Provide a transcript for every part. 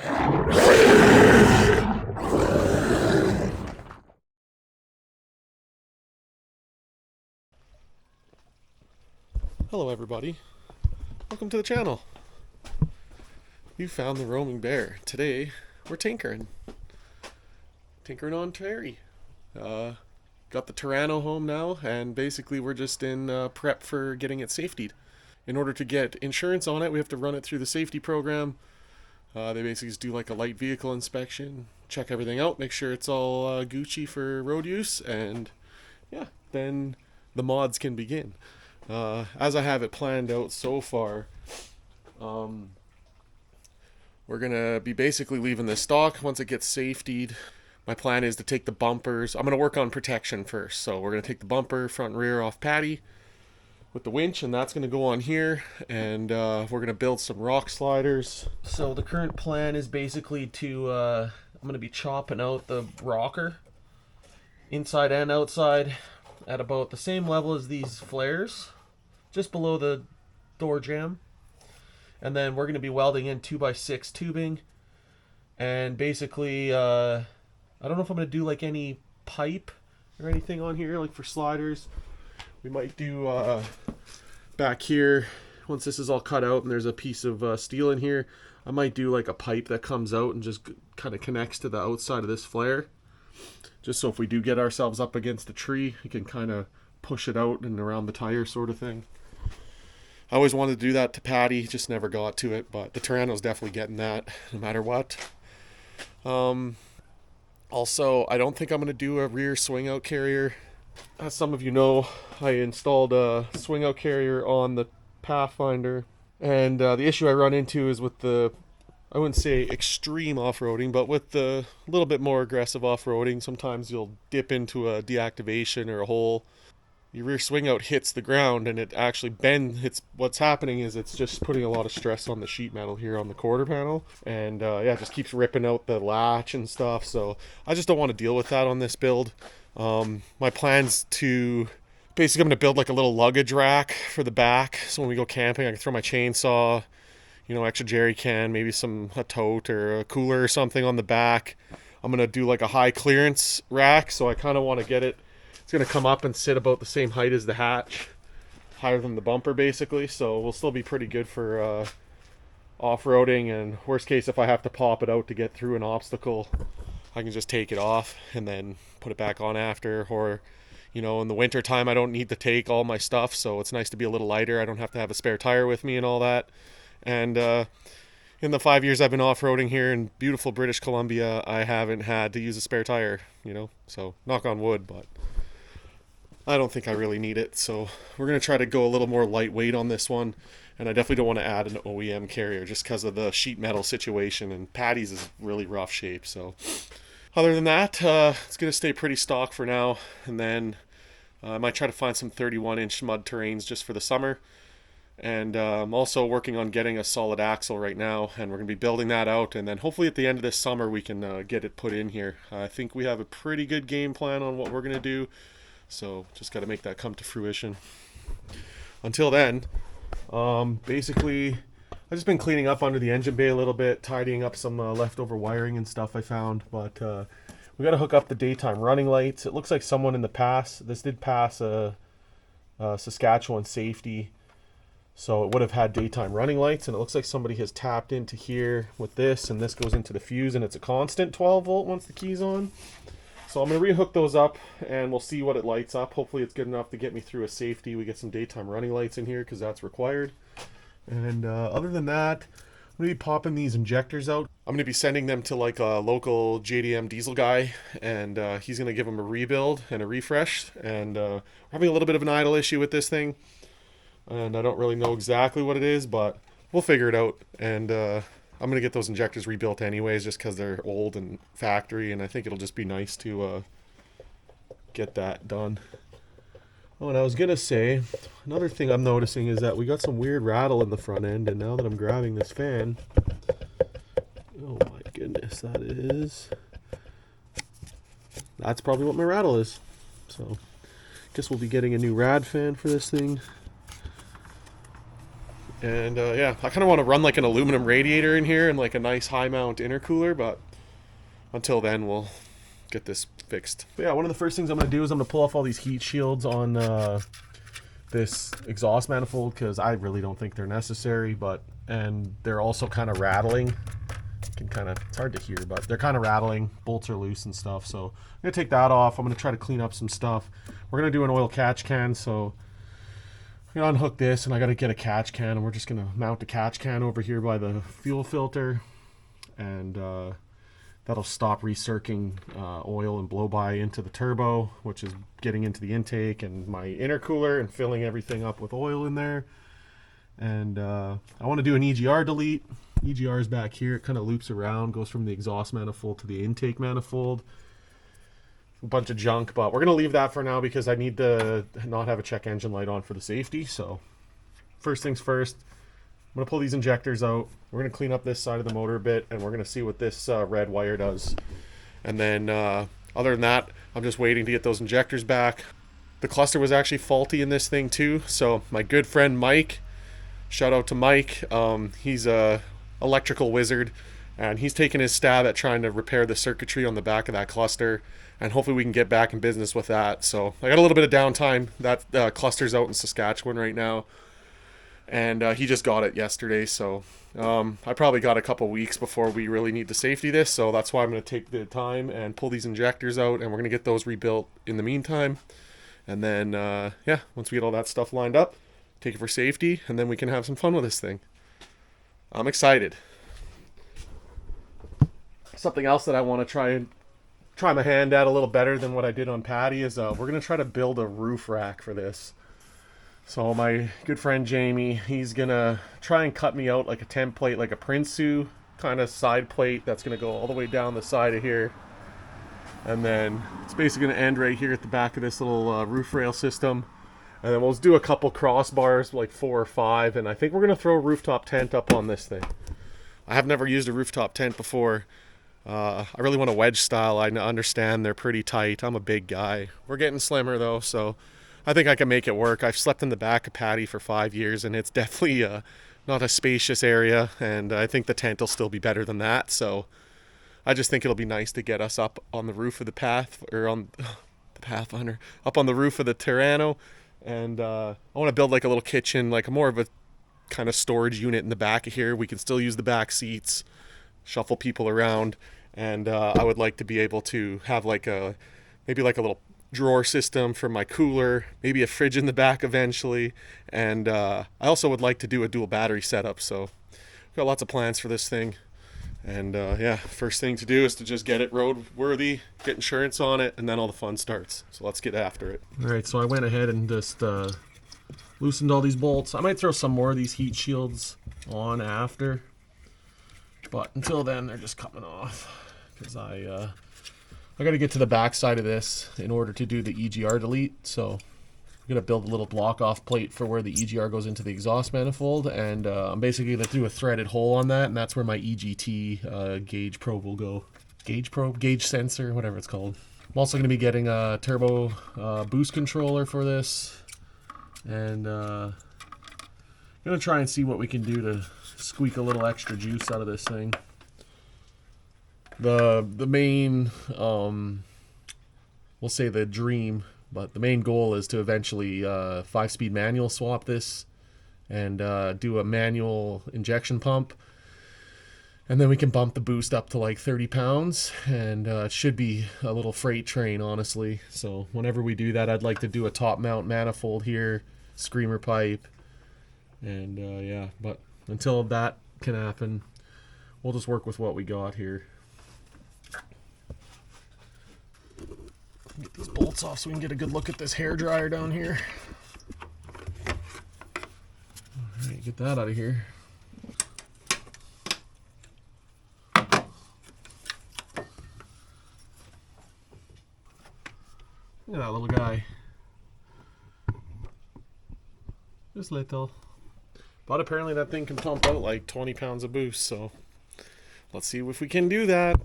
Hello everybody, welcome to the channel. You found the roaming bear. Today we're tinkering on Terry. Got the Terrano home now, and basically we're just in prep for getting it safetied. In order to get insurance on it, we have to run it through the safety program. They basically just do like a light vehicle inspection, check everything out, make sure it's all Gucci for road use, and yeah, then the mods can begin. As I have it planned out so far, we're gonna be basically leaving this stock once it gets safetied. My plan is to take the bumpers. I'm gonna work on protection first, so we're gonna take the bumper front and rear off Patty with the winch, and that's gonna go on here, and we're gonna build some rock sliders. So the current plan is basically to I'm gonna be chopping out the rocker inside and outside at about the same level as these flares, just below the door jamb. And then we're going to be welding in 2x6 tubing. And basically, I don't know if I'm going to do like any pipe or anything on here, like for sliders. We might do back here, once this is all cut out and there's a piece of steel in here, I might do like a pipe that comes out and just kind of connects to the outside of this flare. Just so if we do get ourselves up against a tree, we can kind of push it out and around the tire sort of thing. I always wanted to do that to Patty, just never got to it, but the Terrano's definitely getting that no matter what. Also, I don't think I'm going to do a rear swing out carrier. As some of you know, I installed a swing out carrier on the Pathfinder, and the issue I run into is with the, I wouldn't say extreme off-roading, but with the little bit more aggressive off-roading, sometimes you'll dip into a deactivation or a hole. Your rear swing out hits the ground and it actually bends. What's happening is it's just putting a lot of stress on the sheet metal here on the quarter panel, and yeah, it just keeps ripping out the latch and stuff. So I just don't want to deal with that on this build. My plan's to basically, I'm going to build like a little luggage rack for the back, so when we go camping I can throw my chainsaw, you know, extra jerry can, maybe a tote or a cooler or something on the back. I'm going to do like a high clearance rack, so I kind of want to get it. It's going to come up and sit about the same height as the hatch, higher than the bumper basically, so we'll still be pretty good for off-roading, and worst case, if I have to pop it out to get through an obstacle, I can just take it off and then put it back on after. Or, you know, in the winter time I don't need to take all my stuff, so it's nice to be a little lighter. I don't have to have a spare tire with me and all that. And in the 5 years I've been off-roading here in beautiful British Columbia, I haven't had to use a spare tire, you know, so knock on wood, but I don't think I really need it. So we're going to try to go a little more lightweight on this one, and I definitely don't want to add an OEM carrier just because of the sheet metal situation, and Patty's is really rough shape. So other than that, it's going to stay pretty stock for now, and then I might try to find some 31-inch mud terrains just for the summer. And I'm also working on getting a solid axle right now, and we're going to be building that out, and then hopefully at the end of this summer we can get it put in here. I think we have a pretty good game plan on what we're going to do, so just got to make that come to fruition. Until then, basically I've just been cleaning up under the engine bay a little bit, tidying up some leftover wiring and stuff I found, but we got to hook up the daytime running lights. It looks like someone in the past, this did pass a Saskatchewan safety, so it would have had daytime running lights, and it looks like somebody has tapped into here with this, and this goes into the fuse, and it's a constant 12 volt once the key's on. So I'm going to rehook those up, and we'll see what it lights up. Hopefully it's good enough to get me through a safety. We get some daytime running lights in here because that's required. And other than that, I'm going to be popping these injectors out. I'm going to be sending them to like a local JDM diesel guy, and he's going to give them a rebuild and a refresh. And we're having a little bit of an idle issue with this thing, and I don't really know exactly what it is, but we'll figure it out. And I'm going to get those injectors rebuilt anyways, just because they're old and factory, and I think it'll just be nice to get that done. Oh, and I was going to say, another thing I'm noticing is that we got some weird rattle in the front end, and now that I'm grabbing this fan, oh my goodness, that's probably what my rattle is. So, guess we'll be getting a new rad fan for this thing. And yeah, I kind of want to run like an aluminum radiator in here and like a nice high mount intercooler, but until then we'll get this fixed. But yeah, one of the first things I'm going to do is I'm going to pull off all these heat shields on this exhaust manifold, because I really don't think they're necessary, and they're also kind of rattling. It's hard to hear, but they're kind of rattling. Bolts are loose and stuff, so I'm going to take that off. I'm going to try to clean up some stuff. We're going to do an oil catch can, so I'm going to unhook this, and I got to get a catch can, and we're just going to mount the catch can over here by the fuel filter, and that'll stop recirculating oil and blow by into the turbo, which is getting into the intake and my intercooler and filling everything up with oil in there. And I want to do an EGR delete. EGR is back here. It kind of loops around, goes from the exhaust manifold to the intake manifold. A bunch of junk, but we're going to leave that for now because I need to not have a check engine light on for the safety. So first things first, I'm going to pull these injectors out. We're going to clean up this side of the motor a bit, and we're going to see what this red wire does. And then other than that, I'm just waiting to get those injectors back. The cluster was actually faulty in this thing too. So my good friend Mike, shout out to Mike. He's a electrical wizard, and he's taking his stab at trying to repair the circuitry on the back of that cluster, and hopefully we can get back in business with that. So I got a little bit of downtime. That cluster's out in Saskatchewan right now, and he just got it yesterday, so I probably got a couple weeks before we really need to safety this, so that's why I'm going to take the time and pull these injectors out, and we're going to get those rebuilt in the meantime. And then yeah, once we get all that stuff lined up, take it for safety, and then we can have some fun with this thing. I'm excited. Something else that I want to try my hand at a little better than what I did on Patty is we're going to try to build a roof rack for this. So my good friend Jamie, he's going to try and cut me out like a template, like a Prinsu kind of side plate that's going to go all the way down the side of here. And then it's basically going to end right here at the back of this little roof rail system. And then we'll do a couple crossbars, like 4 or 5, and I think we're going to throw a rooftop tent up on this thing. I have never used a rooftop tent before. I really want a wedge style. I understand they're pretty tight. I'm a big guy. We're getting slimmer though, so I think I can make it work. I've slept in the back of Patty for 5 years, and it's definitely not a spacious area, and I think the tent will still be better than that. So I just think it'll be nice to get us up on the roof of the Pathfinder, up on the roof of the Terrano. And I want to build like a little kitchen, like more of a kind of storage unit in the back of here. We can still use the back seats, shuffle people around, and I would like to be able to have maybe like a little drawer system for my cooler, maybe a fridge in the back eventually, and I also would like to do a dual battery setup. So I've got lots of plans for this thing. And yeah, first thing to do is to just get it roadworthy, get insurance on it, and then all the fun starts. So let's get after it. All right, so I went ahead and just loosened all these bolts. I might throw some more of these heat shields on after, but until then, they're just coming off because I got to get to the back side of this in order to do the EGR delete. So I'm going to build a little block off plate for where the EGR goes into the exhaust manifold, and I'm basically going to do a threaded hole on that, and that's where my EGT gauge probe will go. Gauge sensor, whatever it's called. I'm also going to be getting a turbo boost controller for this, and going to try and see what we can do to squeak a little extra juice out of this thing. The main, we'll say the dream, but the main goal is to eventually 5-speed manual swap this and do a manual injection pump. And then we can bump the boost up to like 30 pounds. And it should be a little freight train, honestly. So whenever we do that, I'd like to do a top mount manifold here, screamer pipe. And yeah, but until that can happen, we'll just work with what we got here. Get these bolts off so we can get a good look at this hair dryer down here. Alright, get that out of here. Look at that little guy. Just little. But apparently that thing can pump out like 20 pounds of boost, so let's see if we can do that.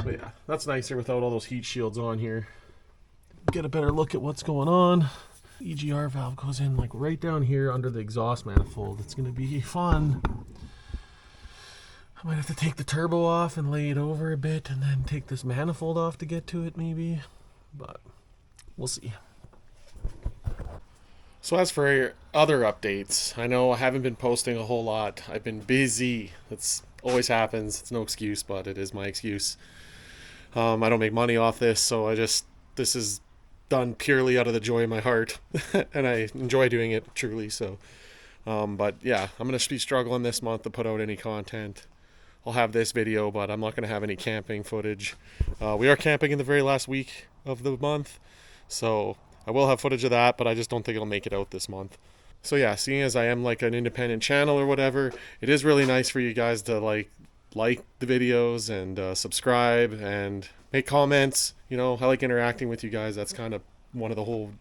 But yeah, that's nicer without all those heat shields on here. Get a better look at what's going on. EGR valve goes in like right down here under the exhaust manifold. It's gonna be fun. I might have to take the turbo off and lay it over a bit and then take this manifold off to get to it maybe, but we'll see. So as for other updates, I know I haven't been posting a whole lot. I've been busy. That's always happens. It's no excuse, but it is my excuse. I don't make money off this, so this is done purely out of the joy of my heart, and I enjoy doing it truly. So, but yeah, I'm gonna be struggling this month to put out any content. I'll have this video, but I'm not gonna have any camping footage. We are camping in the very last week of the month, so I will have footage of that, but I just don't think it'll make it out this month. So yeah, seeing as I am like an independent channel or whatever, it is really nice for you guys to like the videos and subscribe and make comments. You know, I like interacting with you guys. That's kind of one of the whole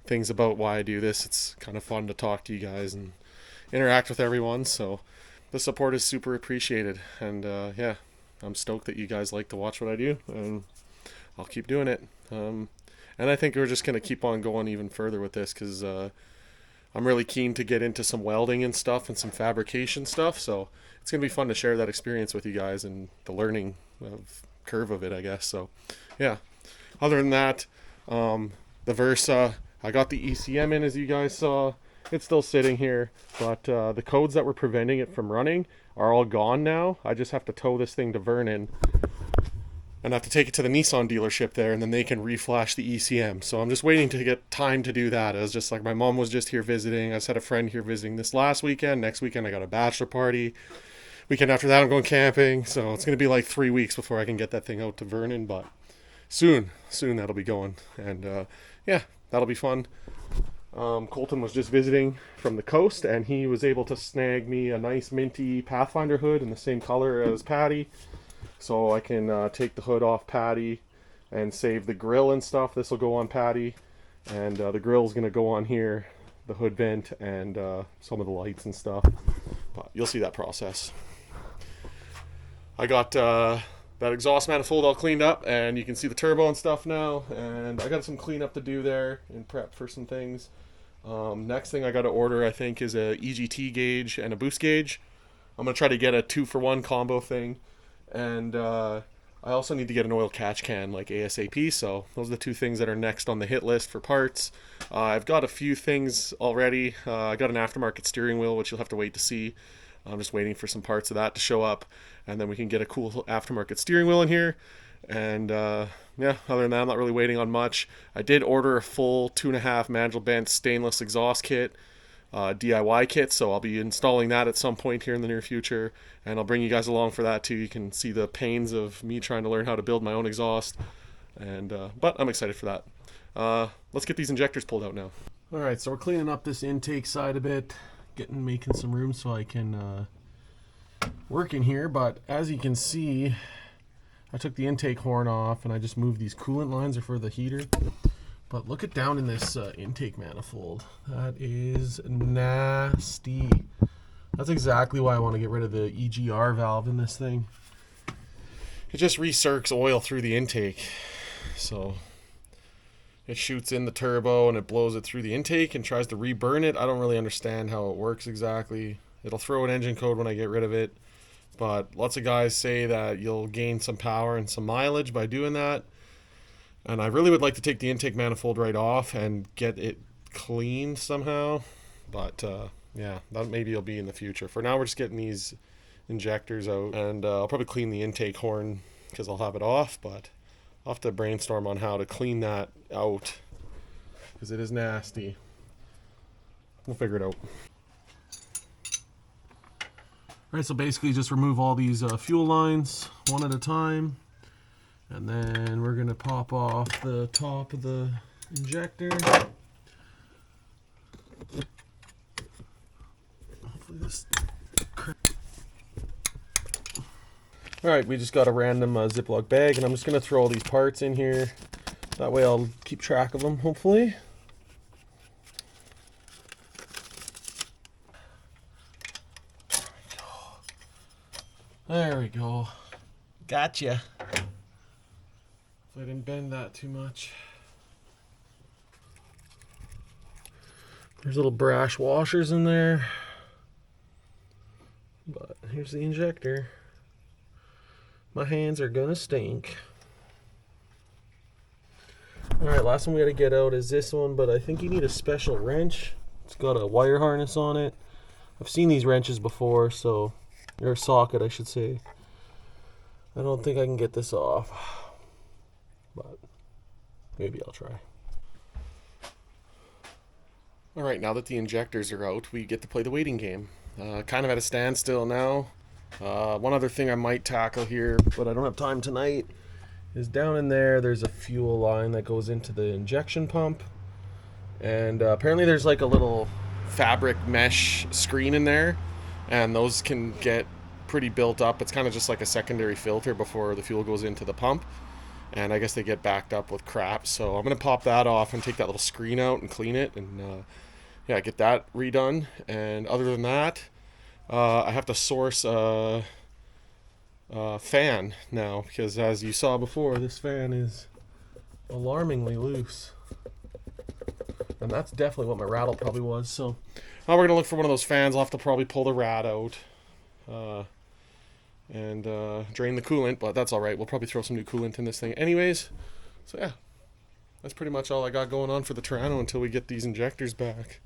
things about why I do this. It's kind of fun to talk to you guys and interact with everyone. So the support is super appreciated. And yeah, I'm stoked that you guys like to watch what I do, and I'll keep doing it. And I think we're just going to keep on going even further with this because I'm really keen to get into some welding and stuff and some fabrication stuff. So it's going to be fun to share that experience with you guys and the learning curve of it, I guess. So yeah, other than that, the Versa, I got the ECM in, as you guys saw. It's still sitting here, but the codes that were preventing it from running are all gone now. I just have to tow this thing to Vernon and I have to take it to the Nissan dealership there, and then they can reflash the ECM. So I'm just waiting to get time to do that. It was just like my mom was just here visiting. I just had a friend here visiting this last weekend. Next weekend I got a bachelor party. Weekend after that I'm going camping. So it's going to be like 3 weeks before I can get that thing out to Vernon, but soon that'll be going. And yeah, that'll be fun. Colton was just visiting from the coast, and he was able to snag me a nice minty Pathfinder hood in the same color as Patty. So I can take the hood off Patty and save the grill and stuff. This will go on Patty, and the grill's going to go on here, the hood vent, and some of the lights and stuff. But you'll see that process. I got that exhaust manifold all cleaned up, and you can see the turbo and stuff now. And I got some cleanup to do there and prep for some things. Next thing I got to order, I think, is a EGT gauge and a boost gauge. I'm going to try to get a 2-for-1 combo thing. And I also need to get an oil catch can like ASAP. So those are the two things that are next on the hit list for parts. I've got a few things already. I got an aftermarket steering wheel, which you'll have to wait to see. I'm just waiting for some parts of that to show up, and then we can get a cool aftermarket steering wheel in here. And yeah, other than that, I'm not really waiting on much. I did order a full 2.5 Mandrel bent stainless exhaust kit, DIY kit, so I'll be installing that at some point here in the near future, and I'll bring you guys along for that too. You can see the pains of me trying to learn how to build my own exhaust, and but I'm excited for that. Let's get these injectors pulled out now. Alright, so we're cleaning up this intake side a bit, making some room so I can work in here. But as you can see, I took the intake horn off and I just moved these coolant lines for the heater. But look at down in this intake manifold. That is nasty. That's exactly why I want to get rid of the EGR valve in this thing. It just recircs oil through the intake. So it shoots in the turbo and it blows it through the intake and tries to reburn it. I don't really understand how it works exactly. It'll throw an engine code when I get rid of it. But lots of guys say that you'll gain some power and some mileage by doing that. And I really would like to take the intake manifold right off and get it cleaned somehow. But yeah, that maybe will be in the future. For now, we're just getting these injectors out. And I'll probably clean the intake horn because I'll have it off. But I'll have to brainstorm on how to clean that out because it is nasty. We'll figure it out. Alright, so basically just remove all these fuel lines one at a time. And then we're going to pop off the top of the injector. Hopefully this... Alright, we just got a random Ziploc bag, and I'm just going to throw all these parts in here. That way I'll keep track of them, hopefully. There we go. Gotcha. If I didn't bend that too much. There's little brass washers in there. But here's the injector. My hands are gonna stink. Alright, last one we gotta get out is this one, but I think you need a special wrench. It's got a wire harness on it. I've seen these wrenches before, so, or a socket I should say. I don't think I can get this off, but maybe I'll try. Alright, now that the injectors are out, we get to play the waiting game. Kind of at a standstill now. One other thing I might tackle here, but I don't have time tonight, is down in there's a fuel line that goes into the injection pump. And apparently there's like a little fabric mesh screen in there, and those can get pretty built up. It's kind of just like a secondary filter before the fuel goes into the pump. And I guess they get backed up with crap. So I'm going to pop that off and take that little screen out and clean it. And yeah, get that redone. And other than that, I have to source a fan now. Because as you saw before, this fan is alarmingly loose. And that's definitely what my rattle probably was. So now we're going to look for one of those fans. I'll have to probably pull the rad out. And drain the coolant, but that's alright. We'll probably throw some new coolant in this thing anyways. So yeah, that's pretty much all I got going on for the Terrano until we get these injectors back.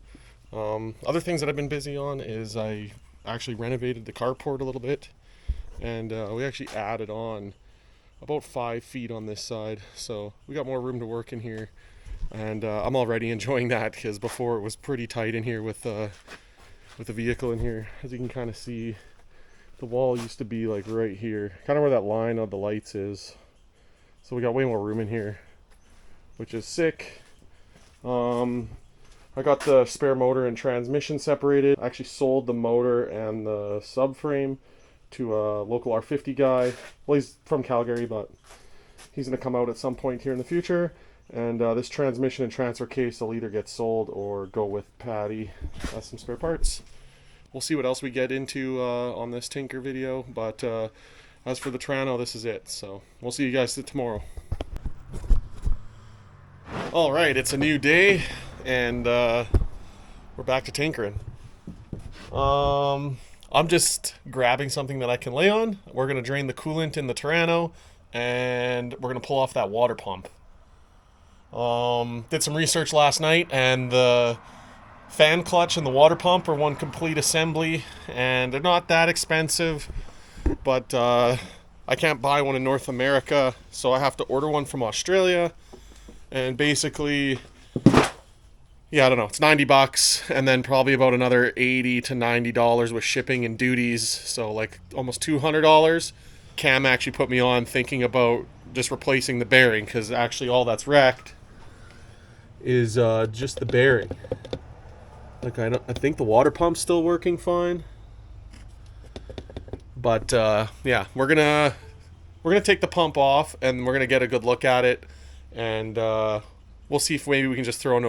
Other things that I've been busy on is I actually renovated the carport a little bit, and we actually added on about 5 feet on this side, so we got more room to work in here, and I'm already enjoying that, because before it was pretty tight in here with the vehicle in here. As you can kind of see, the wall used to be like right here, kind of where that line of the lights is. So we got way more room in here, which is sick. I got the spare motor and transmission separated. I actually sold the motor and the subframe to a local R50 guy. Well, he's from Calgary, but he's going to come out at some point here in the future. And this transmission and transfer case will either get sold or go with Patty as some spare parts. We'll see what else we get into on this Tinker video, but as for the Terrano, this is it. So we'll see you guys tomorrow. Alright, it's a new day, and we're back to tinkering. I'm just grabbing something that I can lay on. We're going to drain the coolant in the Terrano, and we're going to pull off that water pump. Did some research last night, and the fan clutch and the water pump are one complete assembly, and they're not that expensive, but I can't buy one in North America, so I have to order one from Australia. And basically, yeah, I don't know, it's $90, and then probably about another $80 to $90 with shipping and duties, so like almost $200. Cam actually put me on thinking about just replacing the bearing, because actually all that's wrecked is just the bearing. Like I think the water pump's still working fine, but yeah, we're gonna take the pump off, and we're gonna get a good look at it, and we'll see if maybe we can just throw and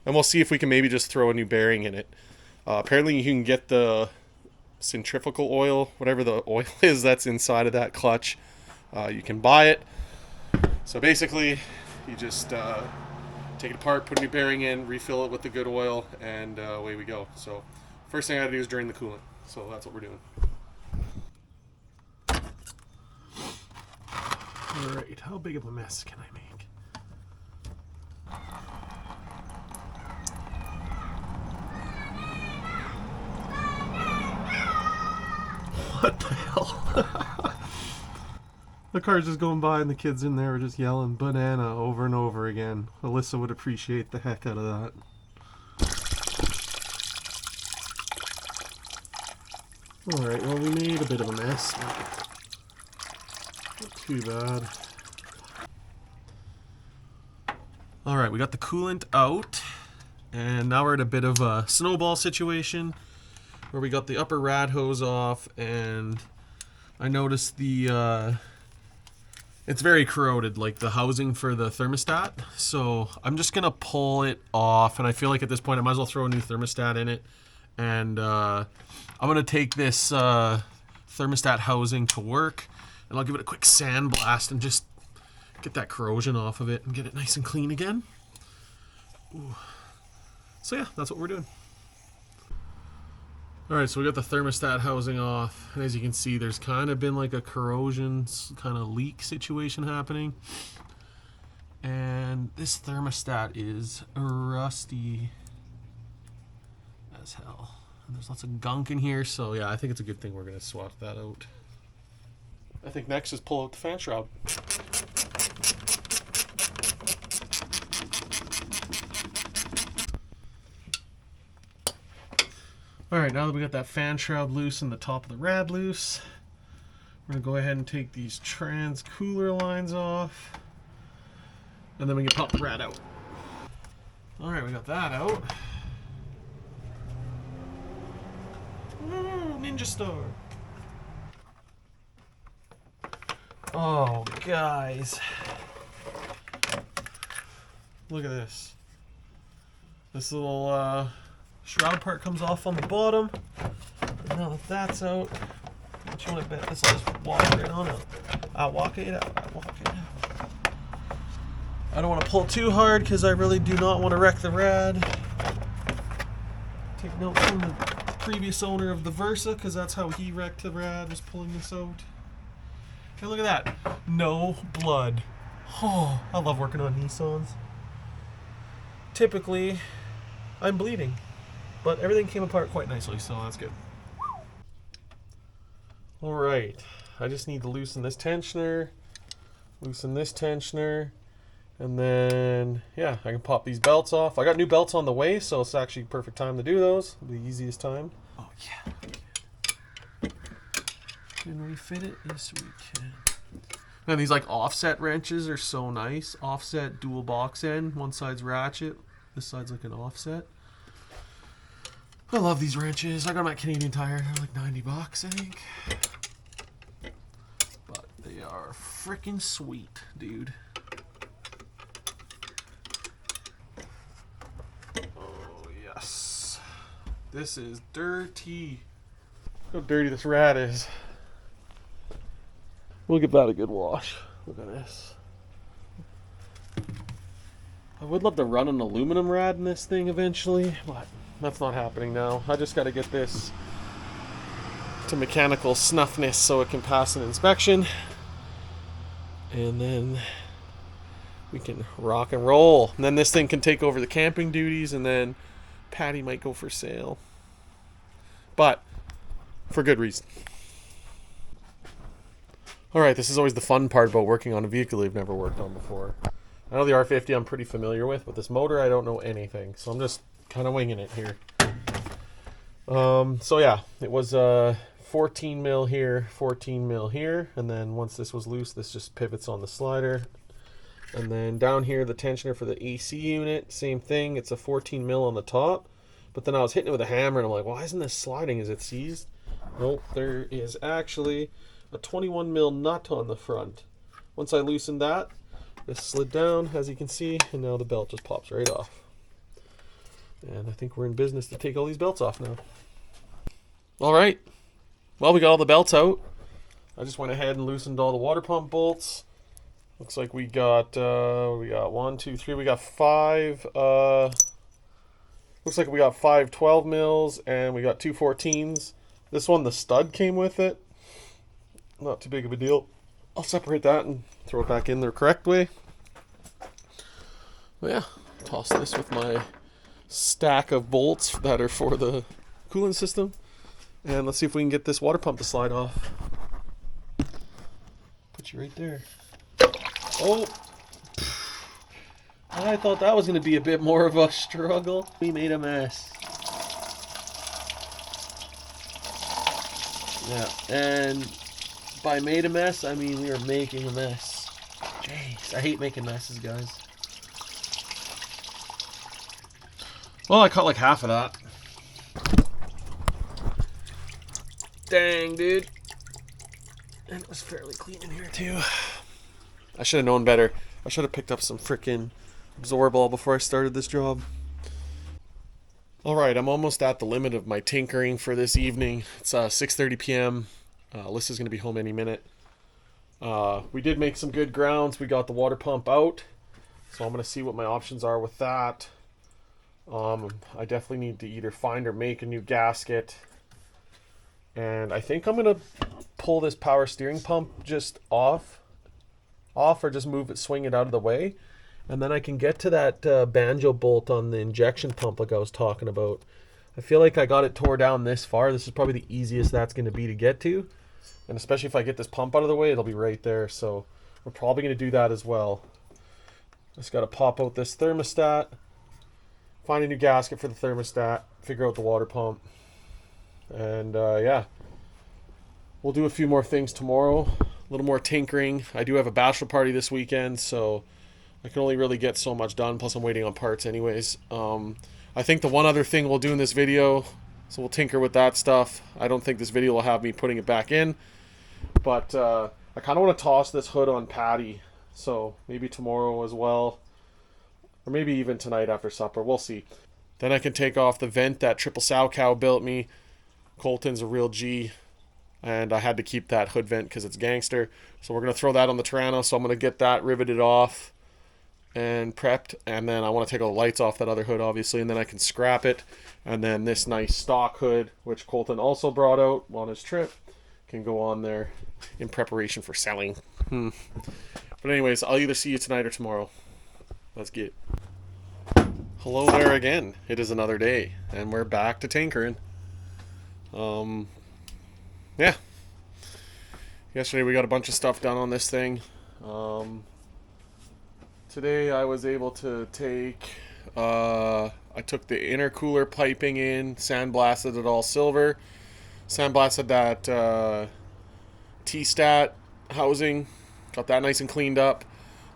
we'll see if we can maybe just throw a new bearing in it. Apparently, you can get the centrifugal oil, whatever the oil is that's inside of that clutch. You can buy it. So basically, you just take it apart, put a new bearing in, refill it with the good oil, and away we go. So first thing I gotta do is drain the coolant. So that's what we're doing. Alright, how big of a mess can I make? What the hell? The car's just going by and the kids in there are just yelling banana over and over again. Alyssa would appreciate the heck out of that. Alright, well, we made a bit of a mess. Not too bad. Alright, we got the coolant out, and now we're at a bit of a snowball situation where we got the upper rad hose off, and I noticed it's very corroded, like the housing for the thermostat. So I'm just gonna pull it off, and I feel like at this point I might as well throw a new thermostat in it. And I'm gonna take this thermostat housing to work, and I'll give it a quick sandblast and just get that corrosion off of it and get it nice and clean again. Ooh. So yeah, that's what we're doing. Alright, so we got the thermostat housing off, and as you can see, there's kind of been like a corrosion kind of leak situation happening. And this thermostat is rusty as hell. And there's lots of gunk in here, so yeah, I think it's a good thing we're going to swap that out. I think next is pull out the fan shroud. Alright, now that we got that fan shroud loose and the top of the rad loose, we're going to go ahead and take these trans cooler lines off, and then we can pop the rad out. Alright, we got that out. Ninja Star. Oh, guys. Look at this. This little shroud part comes off on the bottom. And now that that's out, what you want to bet? This will just walk right on out. I'll walk it out. I don't want to pull too hard because I really do not want to wreck the rad. Take note from the previous owner of the Versa, because that's how he wrecked the rad, was pulling this out. Okay, look at that. No blood. Oh, I love working on Nissans. Typically, I'm bleeding, but everything came apart quite nicely, so that's good. Alright, I just need to loosen this tensioner, and then, yeah, I can pop these belts off. I got new belts on the way, so it's actually perfect time to do those. It'll be the easiest time. Oh, yeah. Can we fit it? Yes, we can. And these like offset wrenches are so nice. Offset dual box end. One side's ratchet. This side's like an offset. I love these wrenches. I got them at Canadian Tire. They're like 90 bucks, I think. But they are freaking sweet, dude. Oh, yes. This is dirty. Look how dirty this rad is. We'll give that a good wash. Look at this. I would love to run an aluminum rad in this thing eventually, but that's not happening now. I just got to get this to mechanical snuffness so it can pass an inspection. And then we can rock and roll. And then this thing can take over the camping duties, and then Patty might go for sale. But for good reason. Alright, this is always the fun part about working on a vehicle you've never worked on before. I know the R50 I'm pretty familiar with, but this motor I don't know anything. So I'm just kind of winging it here. So yeah, it was 14 mil here, 14 mil here. And then once this was loose, this just pivots on the slider. And then down here, the tensioner for the AC unit, same thing. It's a 14 mil on the top. But then I was hitting it with a hammer and I'm like, why isn't this sliding? Is it seized? Nope, there is actually a 21 mil nut on the front. Once I loosened that, this slid down, as you can see, and now the belt just pops right off. And I think we're in business to take all these belts off now. Alright, well, we got all the belts out. I just went ahead and loosened all the water pump bolts. Looks like we got 1, 2, 3, we got 5, looks like we got 5 12 mils, and we got 2 14s. This one, the stud came with it. Not too big of a deal. I'll separate that and throw it back in the correct way. Well, yeah, toss this with my stack of bolts that are for the coolant system. And let's see if we can get this water pump to slide off. Put you right there. Oh! I thought that was going to be a bit more of a struggle. We made a mess. Yeah, and by made a mess, I mean we are making a mess. Jeez, I hate making messes, guys. Well, I cut like half of that. Dang, dude. And it was fairly clean in here, too. I should have known better. I should have picked up some frickin' Absorball before I started this job. Alright, I'm almost at the limit of my tinkering for this evening. It's 6:30 p.m. Alyssa's going to be home any minute. We did make some good grounds. We got the water pump out. So I'm going to see what my options are with that. I definitely need to either find or make a new gasket. And I think I'm going to pull this power steering pump just off, or just move it, swing it out of the way. And then I can get to that banjo bolt on the injection pump like I was talking about. I feel like I got it tore down this far. This is probably the easiest that's going to be to get to. And especially if I get this pump out of the way, it'll be right there. So we're probably going to do that as well. Just got to pop out this thermostat, find a new gasket for the thermostat, figure out the water pump. And yeah, we'll do a few more things tomorrow. A little more tinkering. I do have a bachelor party this weekend, so I can only really get so much done. Plus I'm waiting on parts anyways. I think the one other thing we'll do in this video, so we'll tinker with that stuff. I don't think this video will have me putting it back in. But I kind of want to toss this hood on Patty. So maybe tomorrow as well. Or maybe even tonight after supper. We'll see. Then I can take off the vent that Triple Sow Cow built me. Colton's a real G. And I had to keep that hood vent because it's gangster. So we're going to throw that on the Terrano. So I'm going to get that riveted off and prepped. And then I want to take all the lights off that other hood, obviously. And then I can scrap it. And then this nice stock hood, which Colton also brought out on his trip, can go on there in preparation for selling. But anyways, I'll either see you tonight or tomorrow. Let's get. Hello there again. It is another day, and we're back to tinkering. Yeah. Yesterday we got a bunch of stuff done on this thing. Today I was able to take. I took the intercooler piping in, sandblasted it all silver, sandblasted that T-stat housing. Got that nice and cleaned up.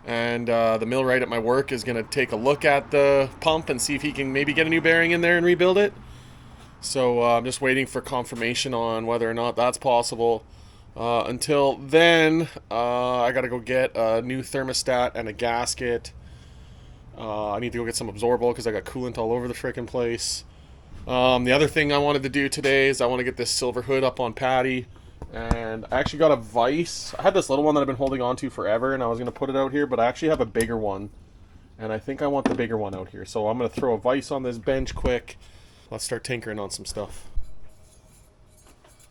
And the millwright at my work is going to take a look at the pump and see if he can maybe get a new bearing in there and rebuild it. So I'm just waiting for confirmation on whether or not that's possible. Until then, I got to go get a new thermostat and a gasket. I need to go get some Absorbable because I got coolant all over the frickin' place. The other thing I wanted to do today is I want to get this silver hood up on Patty. And I actually got a vise. I had this little one that I've been holding on to forever, and I was going to put it out here, but I actually have a bigger one. And I think I want the bigger one out here. So I'm going to throw a vise on this bench quick. Let's start tinkering on some stuff.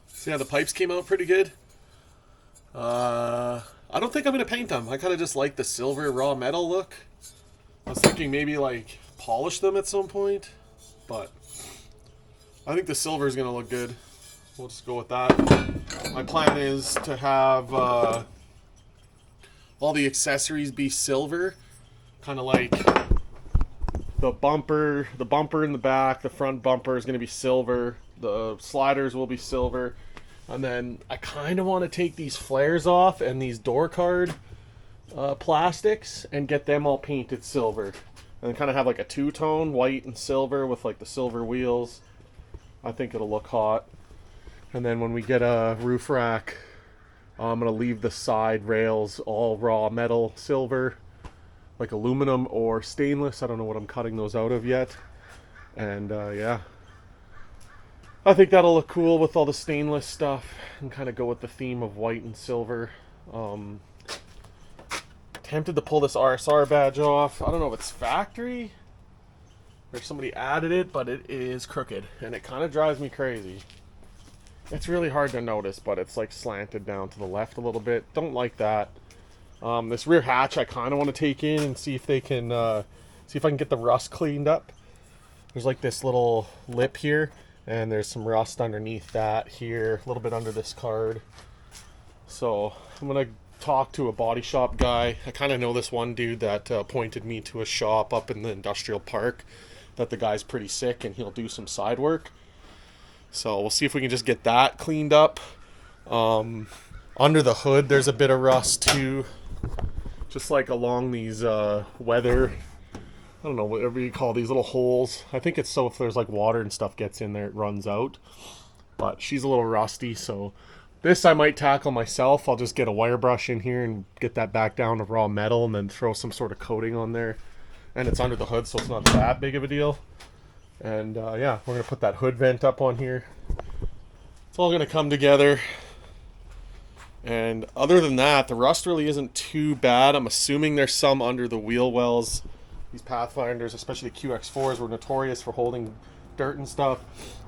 So yeah, the pipes came out pretty good. I don't think I'm going to paint them. I kind of just like the silver raw metal look. I was thinking maybe like polish them at some point. But I think the silver is going to look good. We'll just go with that. My plan is to have all the accessories be silver, kind of like the bumper in the back. The front bumper is going to be silver. The sliders will be silver, and then I kind of want to take these flares off and these door card plastics and get them all painted silver, and kind of have like a two-tone, white and silver with like the silver wheels. I think it'll look hot. And then when we get a roof rack, I'm going to leave the side rails all raw metal silver, like aluminum or stainless. I don't know what I'm cutting those out of yet. And yeah, I think that'll look cool with all the stainless stuff and kind of go with the theme of white and silver. Tempted to pull this RSR badge off. I don't know if it's factory or somebody added it, but it is crooked and it kind of drives me crazy. It's really hard to notice, but it's like slanted down to the left a little bit. Don't like that. This rear hatch I kind of want to take in and see if they can, see if I can get the rust cleaned up. There's like this little lip here, and there's some rust underneath that here, a little bit under this card. So I'm going to talk to a body shop guy. I kind of know this one dude that pointed me to a shop up in the industrial park that the guy's pretty sick and he'll do some side work. So we'll see if we can just get that cleaned up. Under the hood, there's a bit of rust too. Just like along these weather, I don't know, whatever you call these little holes. I think it's so if there's like water and stuff gets in there, it runs out. But she's a little rusty, so this I might tackle myself. I'll just get a wire brush in here and get that back down to raw metal and then throw some sort of coating on there. And it's under the hood, so it's not that big of a deal. And yeah, we're going to put that hood vent up on here. It's all going to come together. And other than that, the rust really isn't too bad. I'm assuming there's some under the wheel wells These Pathfinders, especially the QX4s, were notorious for holding dirt and stuff.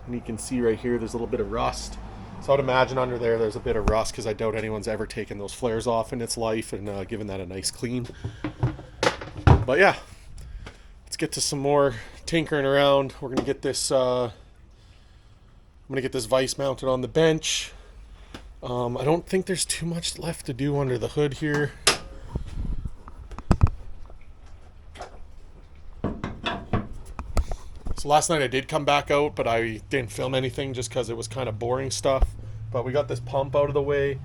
And you can see right here, there's a little bit of rust. So I'd imagine under there, there's a bit of rust, because I doubt anyone's ever taken those flares off in its life and given that a nice clean. But yeah, let's get to some more tinkering around. We're gonna get this. I'm gonna get this vise mounted on the bench. I don't think there's too much left to do under the hood here. So last night I did come back out, but I didn't film anything just because it was kind of boring stuff. But we got this pump out of the way,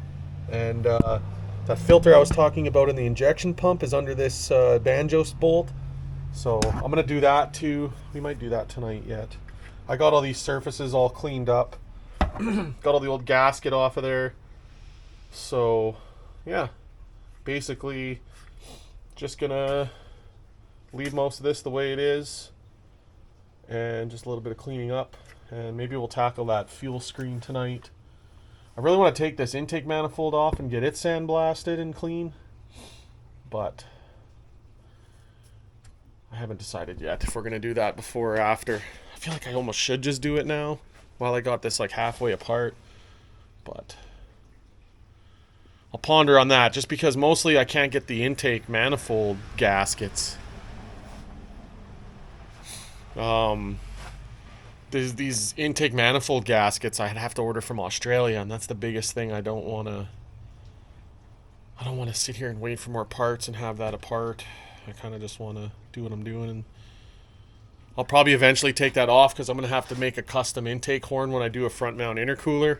and that filter I was talking about in the injection pump is under this banjo bolt. So I'm gonna do that too. We might do that tonight yet. I got all these surfaces all cleaned up. Got all the old gasket off of there. So yeah, basically just gonna leave most of this the way it is, and just a little bit of cleaning up, and maybe we'll tackle that fuel screen tonight. I really want to take this intake manifold off and get it sandblasted and clean, but I haven't decided yet if we're going to do that before or after. I feel like I almost should just do it now while I got this like halfway apart, but I'll ponder on that, just because mostly I can't get the intake manifold gaskets. There's these intake manifold gaskets I'd have to order from Australia, and that's the biggest thing. I don't want to sit here and wait for more parts and have that apart. I kind of just want to do what I'm doing, and I'll probably eventually take that off, because I'm going to have to make a custom intake horn when I do a front mount intercooler.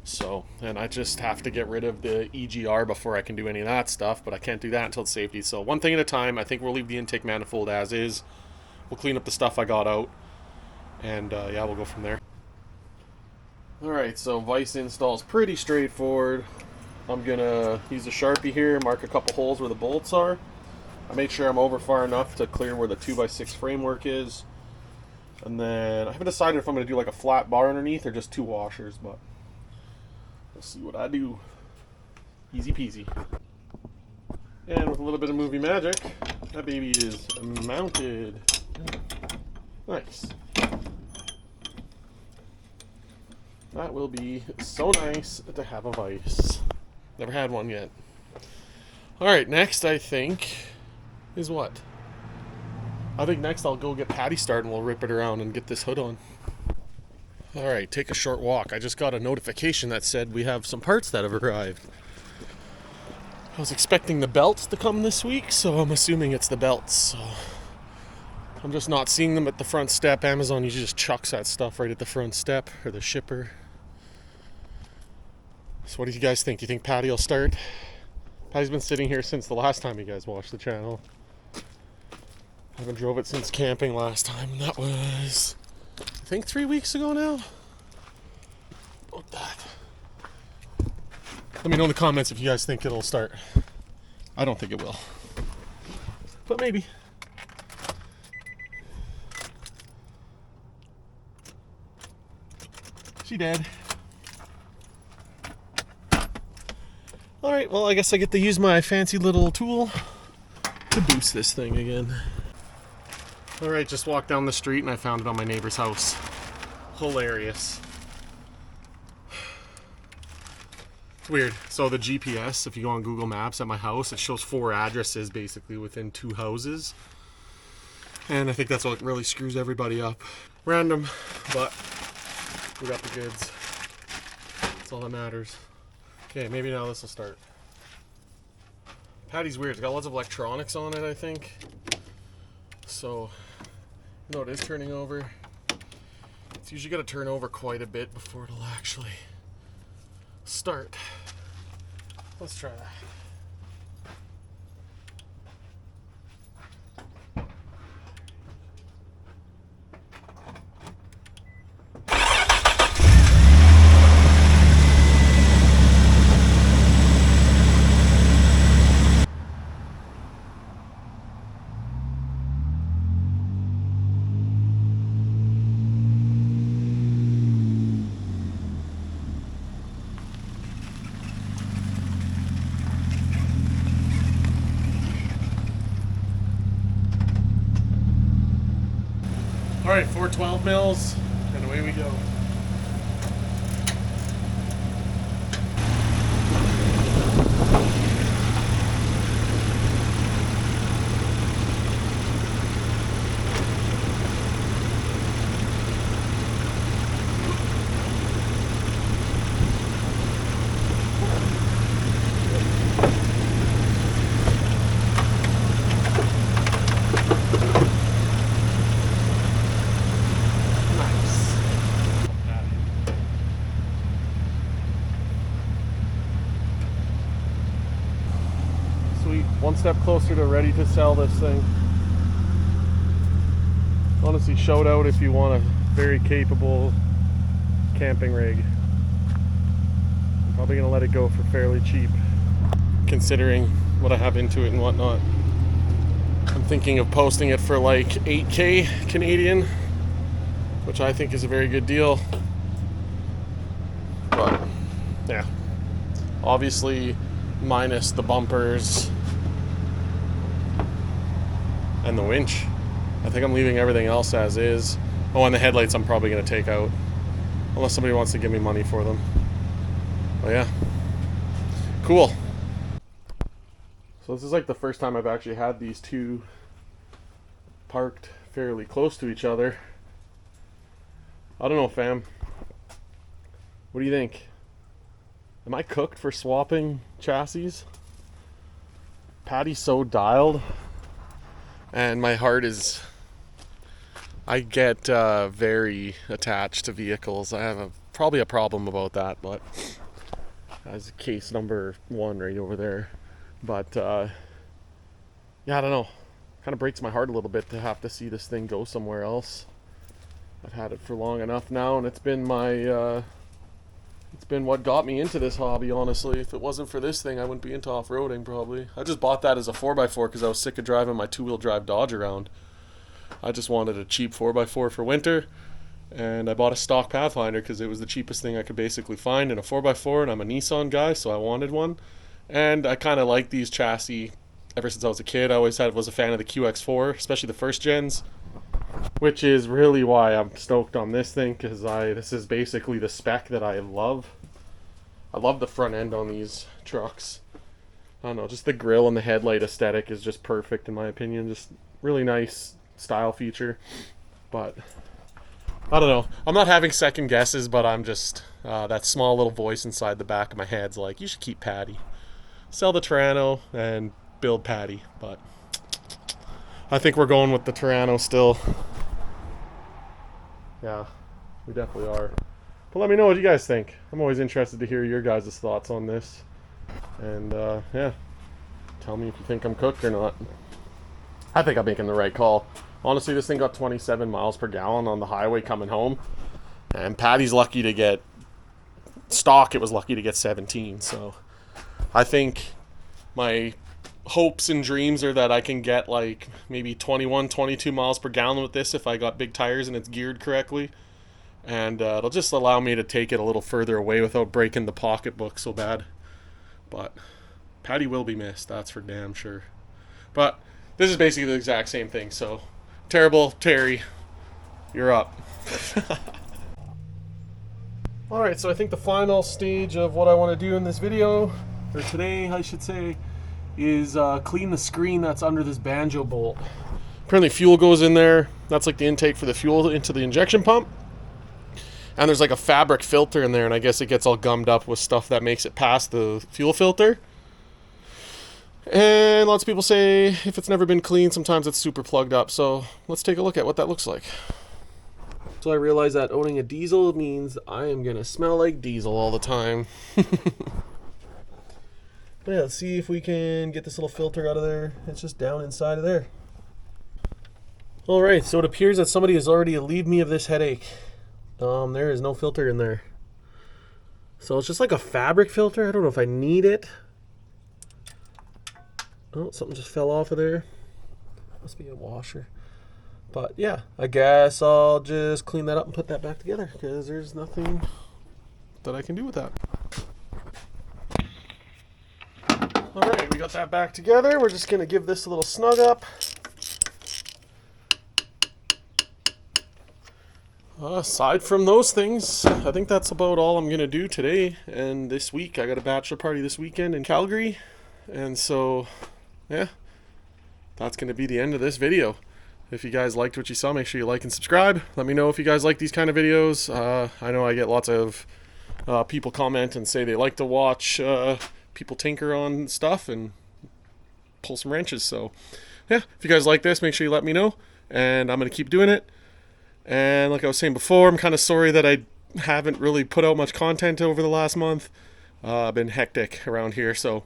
So, and I just have to get rid of the EGR before I can do any of that stuff, but I can't do that until it's safety. So one thing at a time. I think we'll leave the intake manifold as is. We'll clean up the stuff I got out, and yeah, we'll go from there. Alright, so vise install is pretty straightforward. I'm gonna use a Sharpie here, mark a couple holes where the bolts are. I made sure I'm over far enough to clear where the 2x6 framework is. And then I haven't decided if I'm gonna do like a flat bar underneath or just two washers, but let's see what I do. Easy peasy. And with a little bit of movie magic, that baby is mounted. Nice. That will be so nice to have a vise. Never had one yet. Alright, next I think is what? I think next I'll go get Patty started and we'll rip it around and get this hood on. Alright, take a short walk. I just got a notification that said we have some parts that have arrived. I was expecting the belts to come this week, so I'm assuming it's the belts. So I'm just not seeing them at the front step. Amazon usually just chucks that stuff right at the front step, or the shipper. So what do you guys think? You think Patty will start? Patty's been sitting here since the last time you guys watched the channel. I haven't drove it since camping last time, and that was, I think, 3 weeks ago now? About that. Let me know in the comments if you guys think it'll start. I don't think it will, but maybe. She dead. Alright, well, I guess I get to use my fancy little tool to boost this thing again. Alright, just walked down the street and I found it on my neighbor's house. Hilarious. It's weird. So the GPS, if you go on Google Maps at my house, it shows 4 addresses basically within 2 houses. And I think that's what really screws everybody up. Random, but we got the goods. That's all that matters. Okay, maybe now this will start. Patty's weird. It's got lots of electronics on it, I think. So, you know, it is turning over. It's usually got to turn over quite a bit before it'll actually start. Let's try that. right, 412 mils, and away we go. One step closer to ready to sell this thing. Honestly, shout out if you want a very capable camping rig. I'm probably gonna let it go for fairly cheap, considering what I have into it and whatnot. I'm thinking of posting it for like 8K Canadian, which I think is a very good deal. But yeah, obviously minus the bumpers and the winch. I think I'm leaving everything else as is. Oh, and the headlights I'm probably going to take out. Unless somebody wants to give me money for them. But yeah. Cool. So this is like the first time I've actually had these two parked fairly close to each other. I don't know, fam. What do you think? Am I cooked for swapping chassis? Patty's so dialed. And my heart is, I get very attached to vehicles. I have probably a problem about that, but that's case number 1 right over there. But yeah, I don't know. Kind of breaks my heart a little bit to have to see this thing go somewhere else. I've had it for long enough now, and it's been my, it's been what got me into this hobby, honestly. If it wasn't for this thing, I wouldn't be into off-roading, probably. I just bought that as a 4x4 because I was sick of driving my two-wheel drive Dodge around. I just wanted a cheap 4x4 for winter, and I bought a stock Pathfinder because it was the cheapest thing I could basically find in a 4x4, and I'm a Nissan guy, so I wanted one. And I kind of like these chassis ever since I was a kid. I always was a fan of the QX4, especially the first gens, which is really why I'm stoked on this thing, because this is basically the spec that I love. I love the front end on these trucks. I don't know, just the grille and the headlight aesthetic is just perfect in my opinion. Just really nice style feature. But I don't know, I'm not having second guesses, but I'm just that small little voice inside the back of my head's like, you should keep Patty, sell the Terrano and build Patty. But I think we're going with the Terrano still. Yeah, we definitely are. But let me know what you guys think. I'm always interested to hear your guys' thoughts on this. And yeah, tell me if you think I'm cooked or not. I think I'm making the right call. Honestly, this thing got 27 miles per gallon on the highway coming home. And Patty's lucky to get stock. It was lucky to get 17. So I think my hopes and dreams are that I can get like maybe 21, 22 miles per gallon with this if I got big tires and it's geared correctly. And it'll just allow me to take it a little further away without breaking the pocketbook so bad. But Patty will be missed, that's for damn sure. But this is basically the exact same thing, so terrible Terry, you're up. Alright, so I think the final stage of what I want to do in this video, or today I should say, is clean the screen that's under this banjo bolt. Apparently fuel goes in there. That's like the intake for the fuel into the injection pump. And there's like a fabric filter in there, and I guess it gets all gummed up with stuff that makes it past the fuel filter. And lots of people say if it's never been cleaned, sometimes it's super plugged up. So let's take a look at what that looks like. So I realize that owning a diesel means I am going to smell like diesel all the time. But yeah, let's see if we can get this little filter out of there. It's just down inside of there. Alright, so it appears that somebody has already relieved me of this headache. There is no filter in there. So it's just like a fabric filter. I don't know if I need it. Oh, something just fell off of there. Must be a washer. But yeah, I guess I'll just clean that up and put that back together because there's nothing that I can do with that. Alright, we got that back together. We're just going to give this a little snug up. Aside from those things, I think that's about all I'm gonna do today and this week. I got a bachelor party this weekend in Calgary, and so yeah, that's gonna be the end of this video. If you guys liked what you saw, make sure you like and subscribe. Let me know if you guys like these kind of videos. I know I get lots of people comment and say they like to watch people tinker on stuff and pull some wrenches. So yeah, if you guys like this, make sure you let me know, and I'm gonna keep doing it. And like I was saying before, I'm kind of sorry that I haven't really put out much content over the last month. I've been hectic around here, so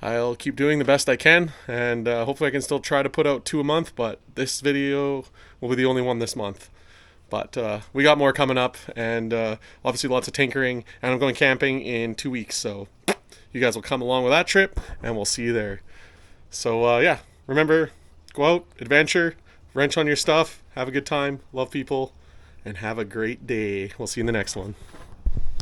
I'll keep doing the best I can, and hopefully I can still try to put out 2 a month, but this video will be the only one this month. But we got more coming up, and obviously lots of tinkering, and I'm going camping in 2 weeks, so you guys will come along with that trip, and we'll see you there. So yeah, remember, go out, adventure, wrench on your stuff, have a good time, love people, and have a great day. We'll see you in the next one.